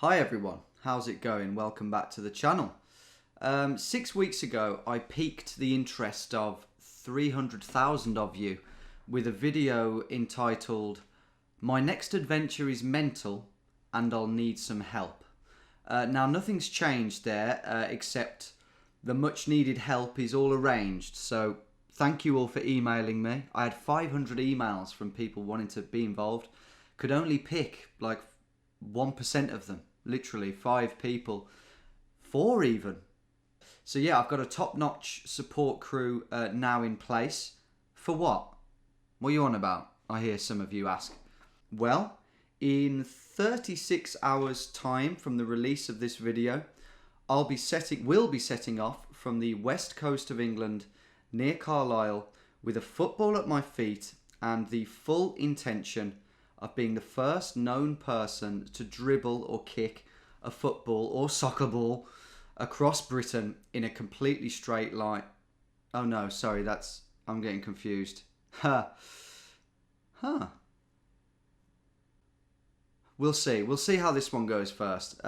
Hi everyone, how's it going? Welcome back to the channel. 6 weeks ago I piqued the interest of 300,000 of you with a video entitled "My next adventure is mental and I'll need some help." Now nothing's changed there except the much needed help is all arranged, so thank you all for emailing me. I had 500 emails from people wanting to be involved. Could only pick like 1% of them. Literally 5 people, 4 even. So yeah, I've got a top-notch support crew now in place. For what? What are you on about? I hear some of you ask. Well, in 36 hours time from the release of this video, we'll be setting off from the west coast of England near Carlisle with a football at my feet and the full intention of being the first known person to dribble or kick a football or soccer ball across Britain in a completely straight line. Oh no, sorry, I'm getting confused. Huh. We'll see how this one goes first.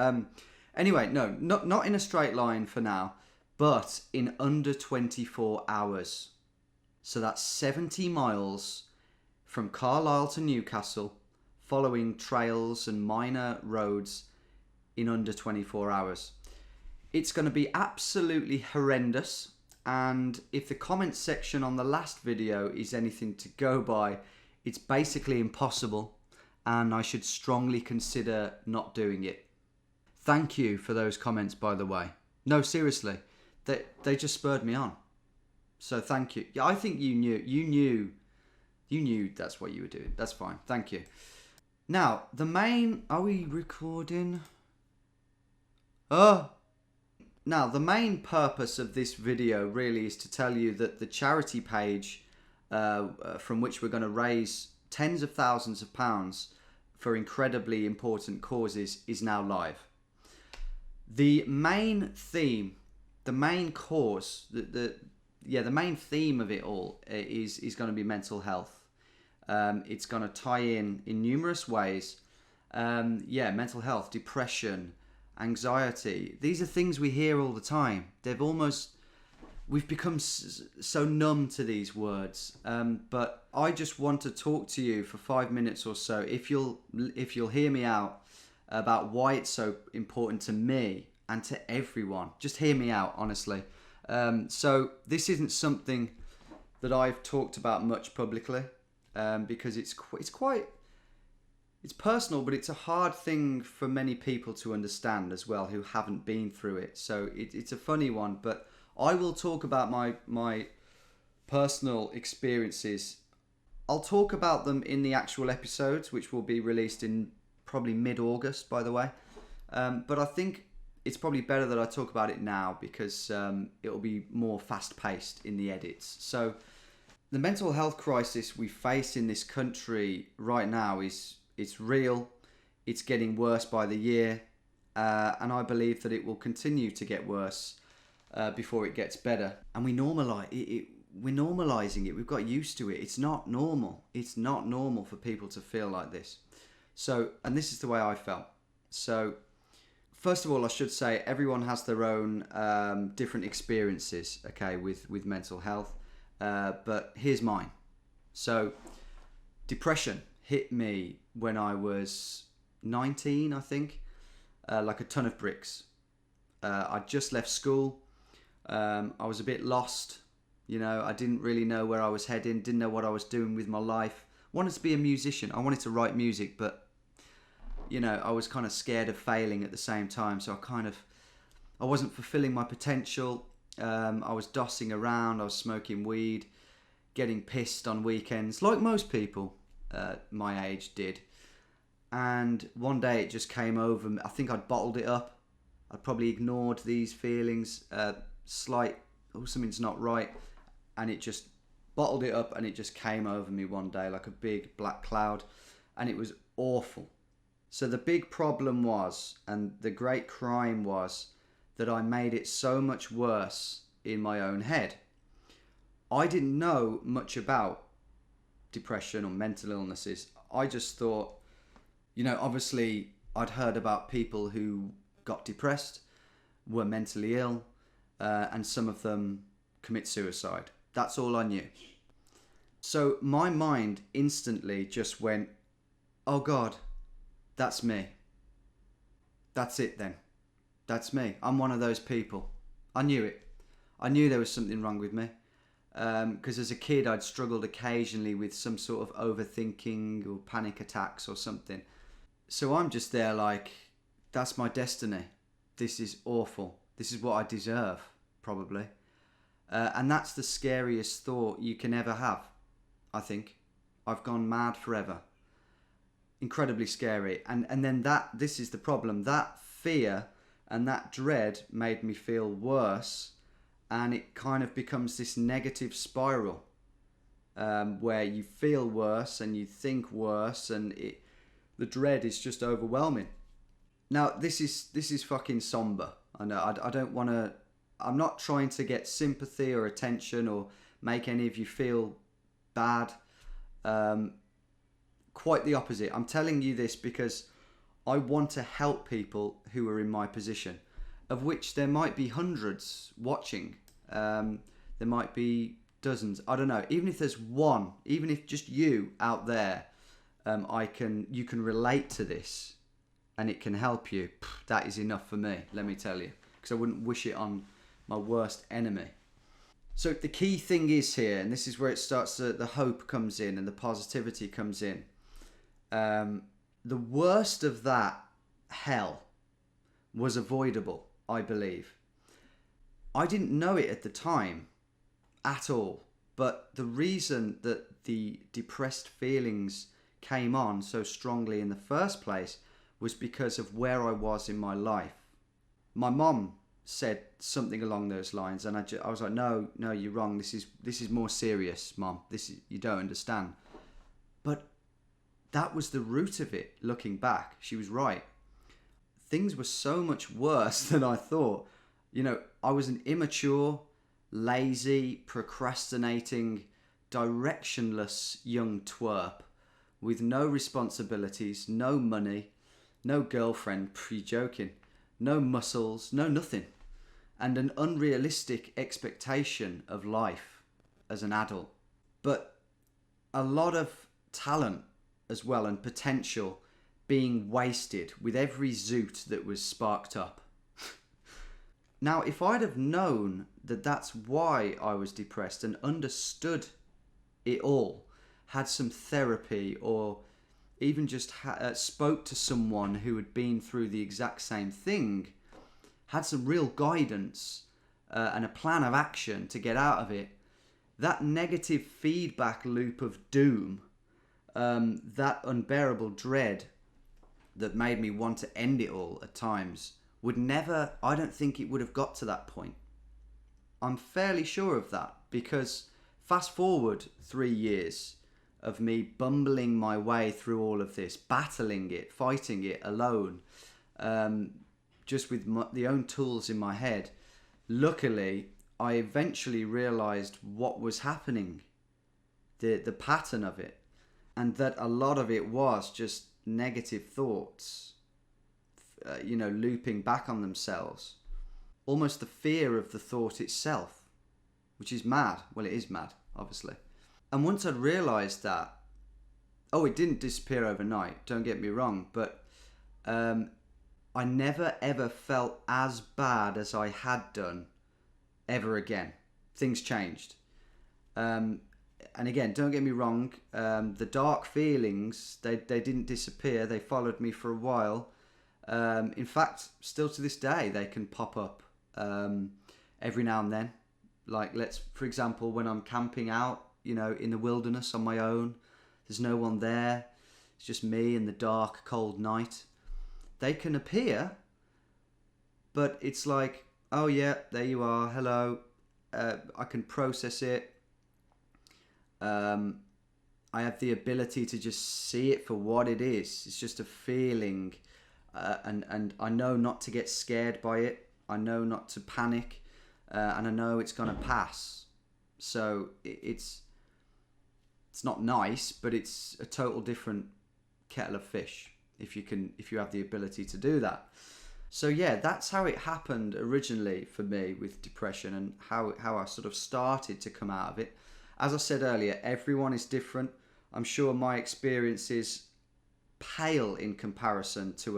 Anyway, no, not in a straight line for now, but in under 24 hours. So that's 70 miles from Carlisle to Newcastle, following trails and minor roads in under 24 hours. It's going to be absolutely horrendous, and if the comments section on the last video is anything to go by, it's basically impossible, and I should strongly consider not doing it. Thank you for those comments, by the way. No, seriously, they just spurred me on. So thank you. Yeah, I think you knew that's what you were doing. That's fine. Thank you. Now, are we recording? Now, the main purpose of this video really is to tell you that the charity page from which we're going to raise tens of thousands of pounds for incredibly important causes is now live. The main theme, the main cause, the main theme of it all is going to be mental health. It's going to tie in numerous ways. Mental health, depression, anxiety. These are things we hear all the time. We've become so numb to these words. But I just want to talk to you for 5 minutes or so, if you'll hear me out, about why it's so important to me and to everyone. Just hear me out, honestly. So this isn't something that I've talked about much publicly, because it's personal, but it's a hard thing for many people to understand as well who haven't been through it. So it's a funny one, but I will talk about my personal experiences. I'll talk about them in the actual episodes, which will be released in probably mid-August, by the way. But I think it's probably better that I talk about it now, because it'll be more fast-paced in the edits. So the mental health crisis we face in this country right now it's real. It's getting worse by the year, and I believe that it will continue to get worse before it gets better. And we're normalizing it. We've got used to it. It's not normal. It's not normal for people to feel like this. So, and this is the way I felt. So, first of all, I should say everyone has their own different experiences, okay, with mental health. But here's mine. So, depression hit me when I was 19, I think, like a ton of bricks. I'd just left school. I was a bit lost. I didn't really know where I was heading, didn't know what I was doing with my life. Wanted to be a musician. I wanted to write music, but, I was kind of scared of failing at the same time. So I wasn't fulfilling my potential. I was dossing around. I was smoking weed, getting pissed on weekends, like most people my age did. And one day it just came over me. I think I'd bottled it up. I'd probably ignored these feelings, something's not right, and it just bottled it up, and it just came over me one day like a big black cloud, and it was awful. So the big problem was, and the great crime was, that I made it so much worse in my own head. I didn't know much about depression or mental illnesses. I just thought, obviously I'd heard about people who got depressed, were mentally ill, and some of them commit suicide. That's all I knew. So my mind instantly just went, oh God, that's me. That's it then. That's me. I'm one of those people. I knew it. I knew there was something wrong with me. Because as a kid, I'd struggled occasionally with some sort of overthinking or panic attacks or something. So I'm just there like, that's my destiny. This is awful. This is what I deserve, probably. And that's the scariest thought you can ever have, I think. I've gone mad forever. Incredibly scary. And then this is the problem. That fear and that dread made me feel worse. And it kind of becomes this negative spiral where you feel worse and you think worse, and the dread is just overwhelming. Now, this is fucking somber. I know. I don't want to. I'm not trying to get sympathy or attention or make any of you feel bad. Quite the opposite. I'm telling you this because I want to help people who are in my position, of which there might be hundreds watching. There might be dozens. I don't know. Even if there's one, even if just you out there, you can relate to this, and it can help you. That is enough for me. Let me tell you, because I wouldn't wish it on my worst enemy. So the key thing is here, and this is where it starts. The hope comes in and the positivity comes in. The worst of that hell was avoidable, I believe. I didn't know it at the time at all, but the reason that the depressed feelings came on so strongly in the first place was because of where I was in my life. My mom said something along those lines, and I was like, no, you're wrong. This is more serious, Mom. You don't understand. But that was the root of it. Looking back, she was right. Things were so much worse than I thought. I was an immature, lazy, procrastinating, directionless young twerp with no responsibilities, no money, no girlfriend, pre-joking, no muscles, no nothing, and an unrealistic expectation of life as an adult. But a lot of talent as well and potential being wasted with every zoot that was sparked up. Now, if I'd have known that that's why I was depressed and understood it all, had some therapy, or even just spoke to someone who had been through the exact same thing, had some real guidance and a plan of action to get out of it, that negative feedback loop of doom, that unbearable dread that made me want to end it all at times, I don't think it would have got to that point. I'm fairly sure of that, because fast forward 3 years of me bumbling my way through all of this, battling it, fighting it alone, just with the own tools in my head. Luckily, I eventually realised what was happening, the pattern of it, and that a lot of it was just negative thoughts, looping back on themselves. Almost the fear of the thought itself, which is mad. Well, it is mad, obviously. And once I'd realised that, it didn't disappear overnight, don't get me wrong, but I never ever felt as bad as I had done ever again. Things changed. And again, don't get me wrong, the dark feelings, they didn't disappear. They followed me for a while. In fact, still to this day, they can pop up every now and then. Like, for example, when I'm camping out, in the wilderness on my own, there's no one there. It's just me and the dark, cold night. They can appear, but it's like, oh yeah, there you are, hello. I can process it. I have the ability to just see it for what it is. It's just a feeling, and I know not to get scared by it. I know not to panic, and I know it's gonna pass. So it's not nice, but it's a total different kettle of fish. if you have the ability to do that. So yeah, that's how it happened originally for me with depression, and how I sort of started to come out of it. As I said earlier, everyone is different. I'm sure my experiences pale in comparison to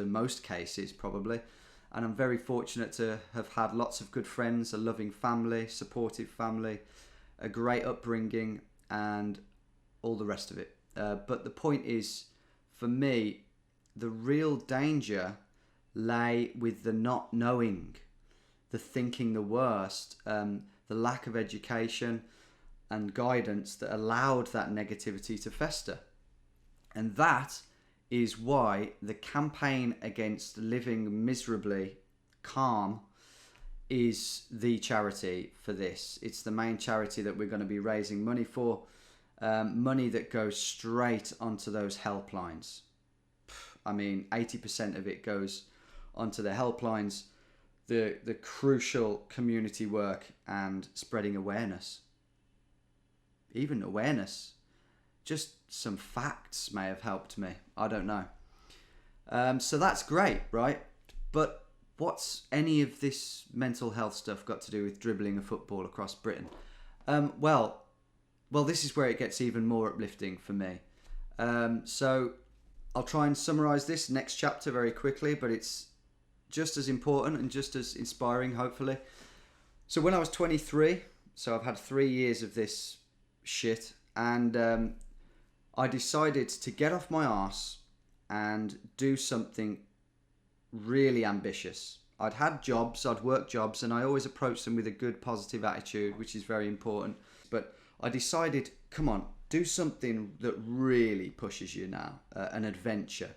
most cases probably. And I'm very fortunate to have had lots of good friends, a loving family, supportive family, a great upbringing, and all the rest of it. But the point is, for me, the real danger lay with the not knowing, the thinking the worst, the lack of education and guidance that allowed that negativity to fester. And that is why the campaign against living miserably calm is the charity for this. It's the main charity that we're going to be raising money for, money that goes straight onto those helplines. I mean, 80% of it goes onto the helplines, the crucial community work and spreading awareness. Even awareness. Just some facts may have helped me. I don't know. So that's great, right? But what's any of this mental health stuff got to do with dribbling a football across Britain? Well, this is where it gets even more uplifting for me. So I'll try and summarize this next chapter very quickly, but it's just as important and just as inspiring, hopefully. So when I was 23, so I've had 3 years of this shit, and I decided to get off my arse and do something really ambitious. I'd had jobs, I'd worked jobs, and I always approached them with a good positive attitude, which is very important. But I decided, come on, do something that really pushes you now, an adventure.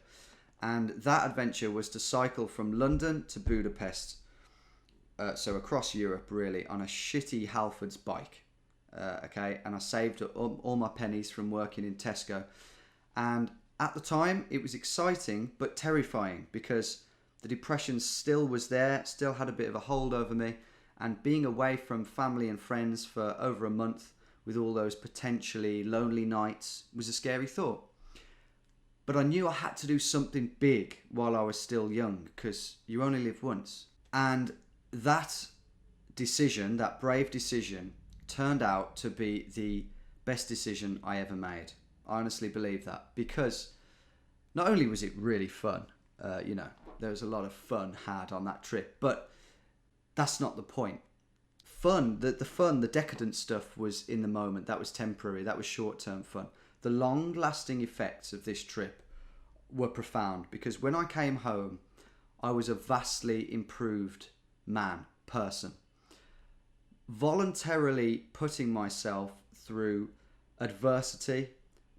And that adventure was to cycle from London to Budapest, so across Europe really, on a shitty Halfords bike. Okay, and I saved all my pennies from working in Tesco. And at the time, it was exciting but terrifying, because the depression still was there, still had a bit of a hold over me, and being away from family and friends for over a month with all those potentially lonely nights was a scary thought. But I knew I had to do something big while I was still young, because you only live once. And that decision, that brave decision, turned out to be the best decision I ever made. I honestly believe that, because not only was it really fun, there was a lot of fun had on that trip, but that's not the point. The decadent stuff was in the moment. That was temporary. That was short-term fun. The long-lasting effects of this trip were profound, because when I came home, I was a vastly improved person. Voluntarily putting myself through adversity,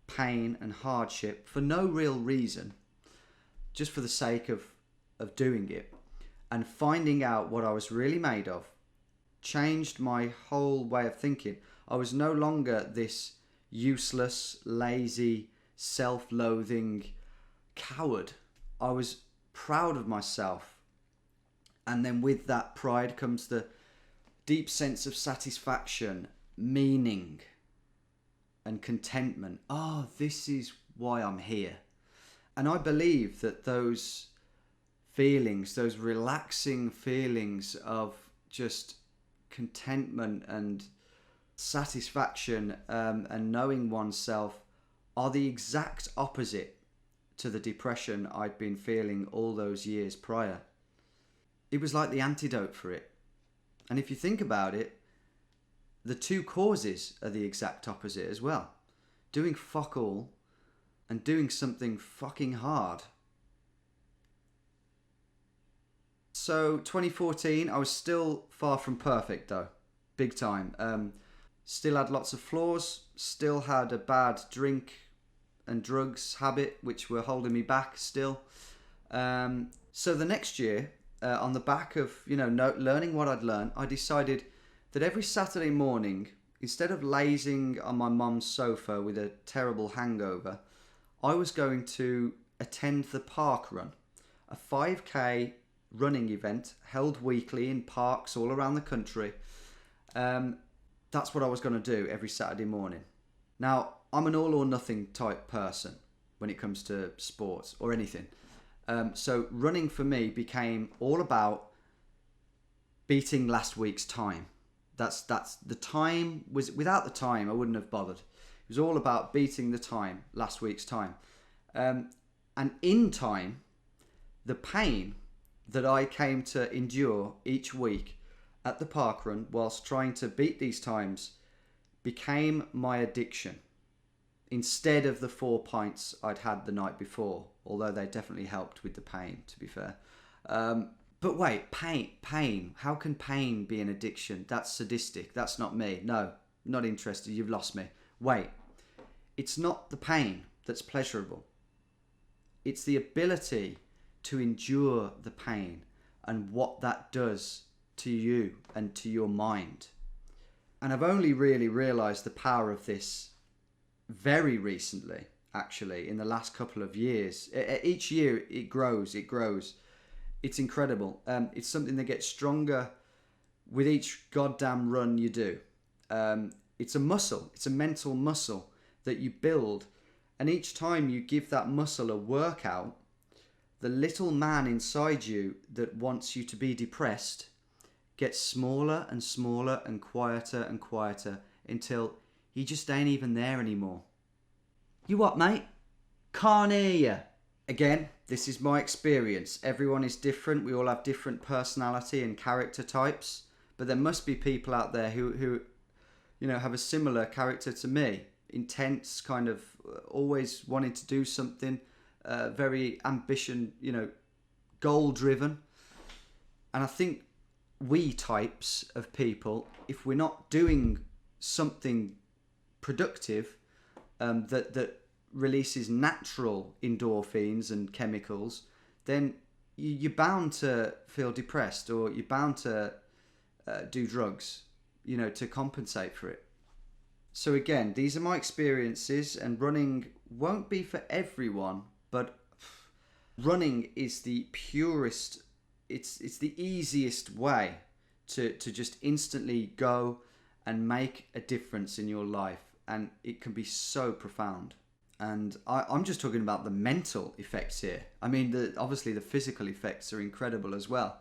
pain and hardship for no real reason, just for the sake of doing it, and finding out what I was really made of, changed my whole way of thinking. I was no longer this useless, lazy, self-loathing coward. I was proud of myself. And then with that pride comes the deep sense of satisfaction, meaning, and contentment. Oh, this is why I'm here. And I believe that those feelings, those relaxing feelings of just contentment and satisfaction, and knowing oneself, are the exact opposite to the depression I'd been feeling all those years prior. It was like the antidote for it. And if you think about it, the two causes are the exact opposite as well. Doing fuck all and doing something fucking hard. So 2014, I was still far from perfect though. Big time. Still had lots of flaws. Still had a bad drink and drugs habit, which were holding me back still. So the next year, on the back of learning what I'd learned, I decided that every Saturday morning, instead of lazing on my mum's sofa with a terrible hangover, I was going to attend the park run, a 5k running event held weekly in parks all around the country. That's what I was going to do every Saturday morning. Now, I'm an all or nothing type person. when it comes to sports or anything. So running for me became all about beating last week's time. That's the time was, without the time I wouldn't have bothered. It was all about beating the time, last week's time. And in time, the pain that I came to endure each week at the parkrun whilst trying to beat these times became my addiction, instead of the 4 pints I'd had the night before, although they definitely helped with the pain, to be fair. But wait, pain. How can pain be an addiction? That's sadistic. That's not me. No, not interested. You've lost me. Wait, it's not the pain that's pleasurable. It's the ability to endure the pain and what that does to you and to your mind. And I've only really realised the power of this very recently, actually, in the last couple of years. Each year it grows. It's incredible. It's something that gets stronger with each goddamn run you do. It's a muscle. It's a mental muscle that you build. And each time you give that muscle a workout, the little man inside you that wants you to be depressed gets smaller and smaller and quieter until he just ain't even there anymore. You what, mate? Can't hear you. Again, this is my experience. Everyone is different. We all have different personality and character types. But there must be people out there who have a similar character to me. Intense, kind of always wanting to do something, very ambition, goal driven. And I think we types of people, if we're not doing something productive that releases natural endorphins and chemicals, then you're bound to feel depressed, or you're bound to do drugs, to compensate for it. So again, these are my experiences, and running won't be for everyone, but running is the purest, it's the easiest way to just instantly go and make a difference in your life, and it can be so profound. And I'm just talking about the mental effects here. I mean, obviously the physical effects are incredible as well.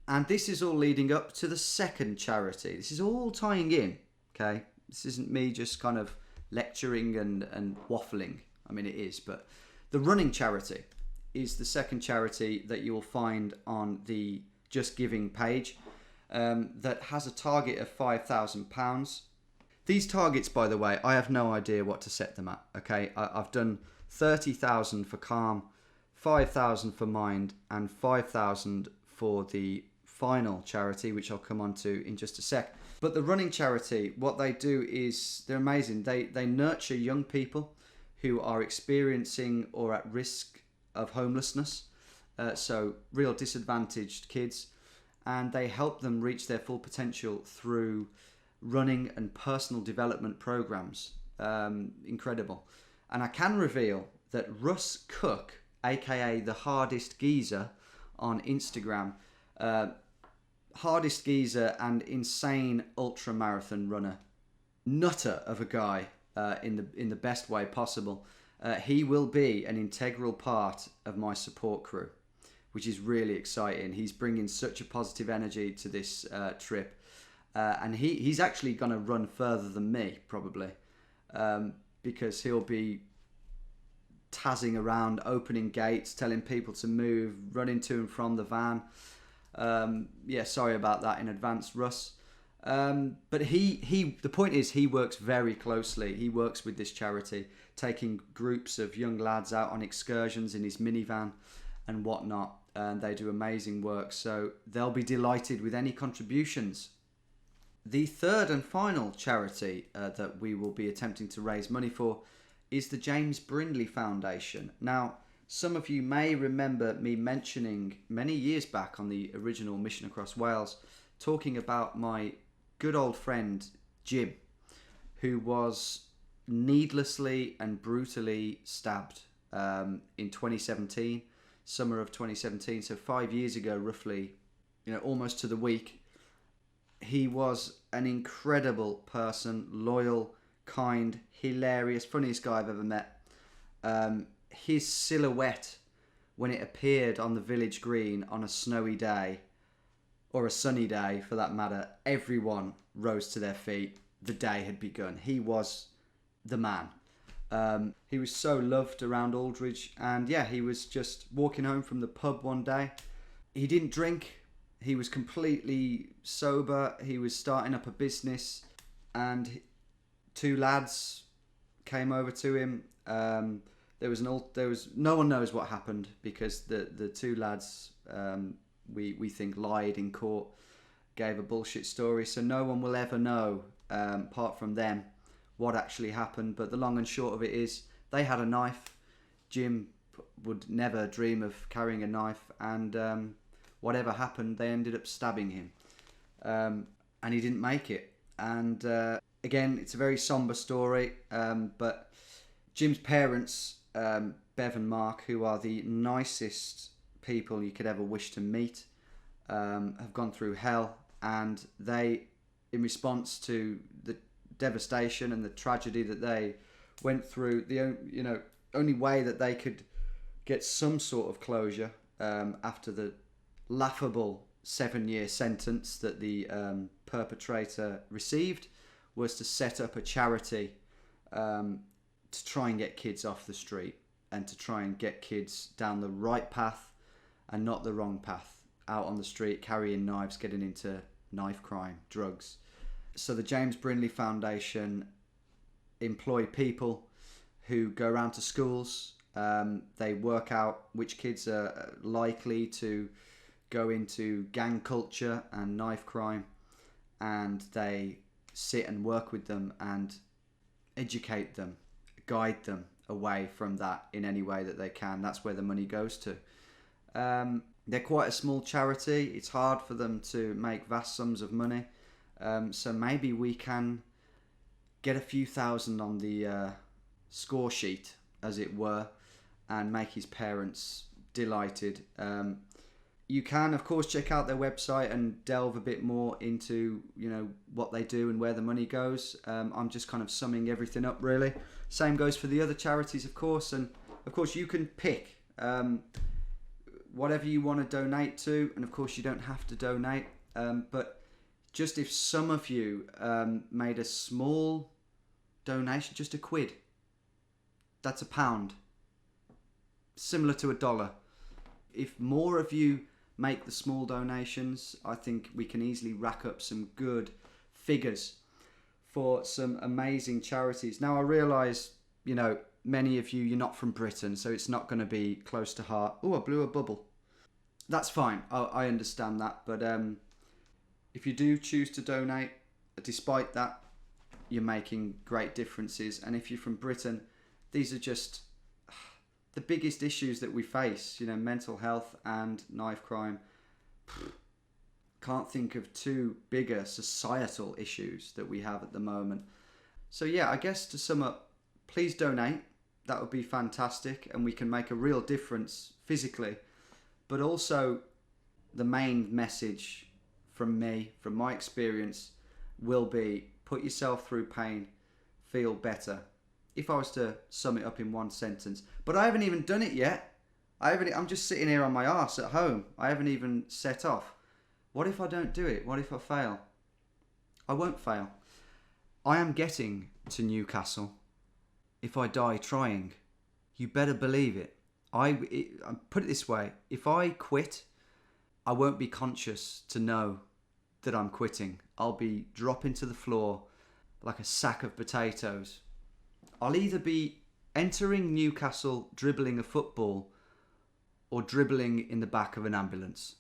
And this is all leading up to the second charity. This is all tying in, okay? This isn't me just kind of lecturing and waffling. I mean, it is, but the running charity is the second charity that you'll find on the Just Giving page, that has a target of £5,000. These targets, by the way, I have no idea what to set them at, okay? I've done 30,000 for Calm, 5,000 for Mind, and 5,000 for the final charity, which I'll come on to in just a sec. But the running charity, what they do is, they're amazing. They nurture young people who are experiencing or at risk of homelessness, so real disadvantaged kids, and they help them reach their full potential through running and personal development programs. Incredible. And I can reveal that Russ Cook, aka the Hardest Geezer on Instagram, hardest geezer and insane ultra marathon runner, nutter of a guy, in the best way possible, he will be an integral part of my support crew, which is really exciting. He's bringing such a positive energy to this trip. And he's actually going to run further than me, probably, because he'll be tazzing around, opening gates, telling people to move, running to and from the van. Sorry about that in advance, Russ. But the point is, he works very closely. He works with this charity, taking groups of young lads out on excursions in his minivan and whatnot. And they do amazing work. So they'll be delighted with any contributions. The third and final charity that we will be attempting to raise money for is the James Brindley Foundation. Now, some of you may remember me mentioning many years back on the original Mission Across Wales, talking about my good old friend Jim, who was needlessly and brutally stabbed in 2017, summer of 2017, so 5 years ago roughly, almost to the week. He was an incredible person, loyal, kind, hilarious, funniest guy I've ever met. his silhouette, when it appeared on the village green on a snowy day, or a sunny day for that matter, everyone rose to their feet. The day had begun. He was the man. He was so loved around Aldridge, and yeah, he was just walking home from the pub one day. He didn't drink. He was completely sober. He was starting up a business, and two lads came over to him. There was no one knows what happened, because the two lads we think lied in court, gave a bullshit story, so no one will ever know apart from them what actually happened. But the long and short of it is, they had a knife. Jim would never dream of carrying a knife, and whatever happened, they ended up stabbing him, and he didn't make it. And again, it's a very somber story, but Jim's parents, Bev and Mark, who are the nicest people you could ever wish to meet, have gone through hell, and they, in response to the devastation and the tragedy that they went through, the only way that they could get some sort of closure after the laughable 7-year sentence that the perpetrator received was to set up a charity to try and get kids off the street, and to try and get kids down the right path and not the wrong path, out on the street carrying knives, getting into knife crime, drugs. So the James Brindley Foundation employ people who go around to schools. They work out which kids are likely to go into gang culture and knife crime, and they sit and work with them and educate them, guide them away from that in any way that they can. That's where the money goes to. They're quite a small charity. It's hard for them to make vast sums of money. So maybe we can get a few thousand on the score sheet, as it were, and make his parents delighted. You can, of course, check out their website and delve a bit more into, what they do and where the money goes. I'm just kind of summing everything up, really. Same goes for the other charities, of course. And, of course, you can pick whatever you want to donate to. And, of course, you don't have to donate. But just if some of you made a small donation, just £1, that's £1. Similar to $1. If more of you make the small donations, I think we can easily rack up some good figures for some amazing charities. Now, I realise, many of you, you're not from Britain, so it's not going to be close to heart. Oh, I blew a bubble. That's fine. I understand that. But if you do choose to donate, despite that, you're making great differences. And if you're from Britain, these are just the biggest issues that we face, mental health and knife crime. Can't think of two bigger societal issues that we have at the moment. So yeah, I guess to sum up, please donate. That would be fantastic, and we can make a real difference physically. But also, the main message from me, from my experience, will be put yourself through pain, feel better. If I was to sum it up in one sentence. But I haven't even done it yet. I'm just sitting here on my arse at home. I haven't even set off. What if I don't do it? What if I fail? I won't fail. I am getting to Newcastle. If I die trying, you better believe it. I put it this way. If I quit, I won't be conscious to know that I'm quitting. I'll be dropping to the floor like a sack of potatoes. I'll either be entering Newcastle dribbling a football or dribbling in the back of an ambulance.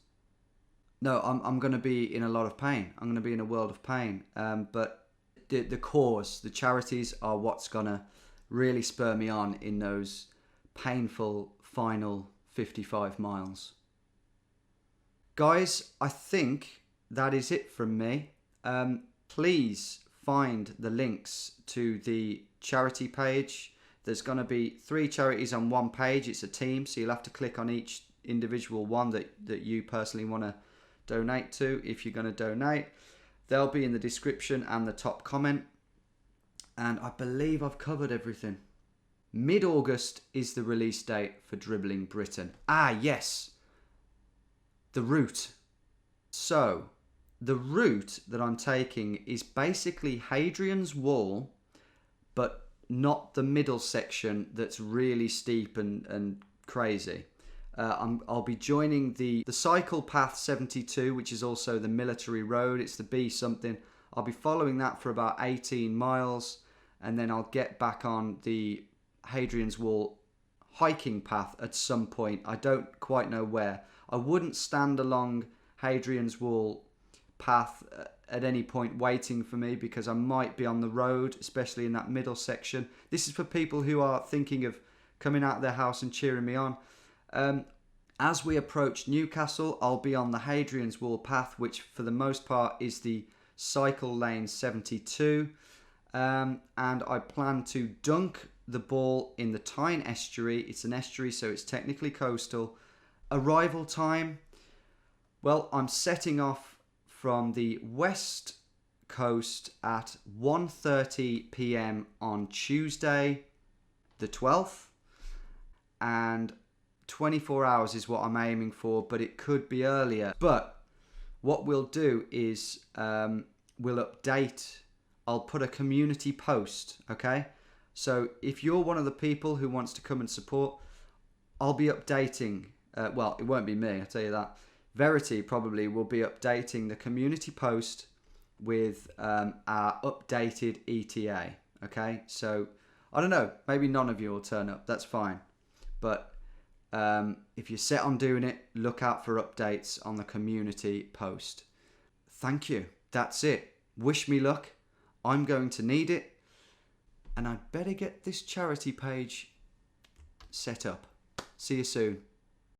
No, I'm going to be in a lot of pain. I'm going to be in a world of pain. But the cause, the charities are what's going to really spur me on in those painful final 55 miles. Guys, I think that is it from me. Please find the links to the charity page. There's going to be 3 charities on one page. It's a team, so you'll have to click on each individual one that you personally want to donate to. If you're going to donate, they'll be in the description and the top comment. And I believe I've covered everything. Mid-August is the release date for Dribbling Britain. Ah, yes. The route. So, the route that I'm taking is basically Hadrian's Wall, but not the middle section that's really steep and crazy. I'll be joining the cycle path 72, which is also the military road. It's the B something. I'll be following that for about 18 miles, and then I'll get back on the Hadrian's Wall hiking path at some point. I don't quite know where. I wouldn't stand along Hadrian's Wall path at any point waiting for me, because I might be on the road, especially in that middle section. This is for people who are thinking of coming out of their house and cheering me on. As we approach Newcastle, I'll be on the Hadrian's Wall path, which for the most part is the cycle lane 72. And I plan to dunk the ball in the Tyne estuary. It's an estuary, so it's technically coastal. Arrival time, well, I'm setting off from the west coast at 1:30 p.m. on Tuesday the 12th, and 24 hours is what I'm aiming for, but it could be earlier. But what we'll do is we'll update. I'll put a community post, okay? So if you're one of the people who wants to come and support, I'll be updating. Well, it won't be me, I'll tell you that. Verity probably will be updating the community post with our updated ETA, okay? So, I don't know, maybe none of you will turn up, that's fine. But if you're set on doing it, look out for updates on the community post. Thank you, that's it. Wish me luck, I'm going to need it, and I'd better get this charity page set up. See you soon.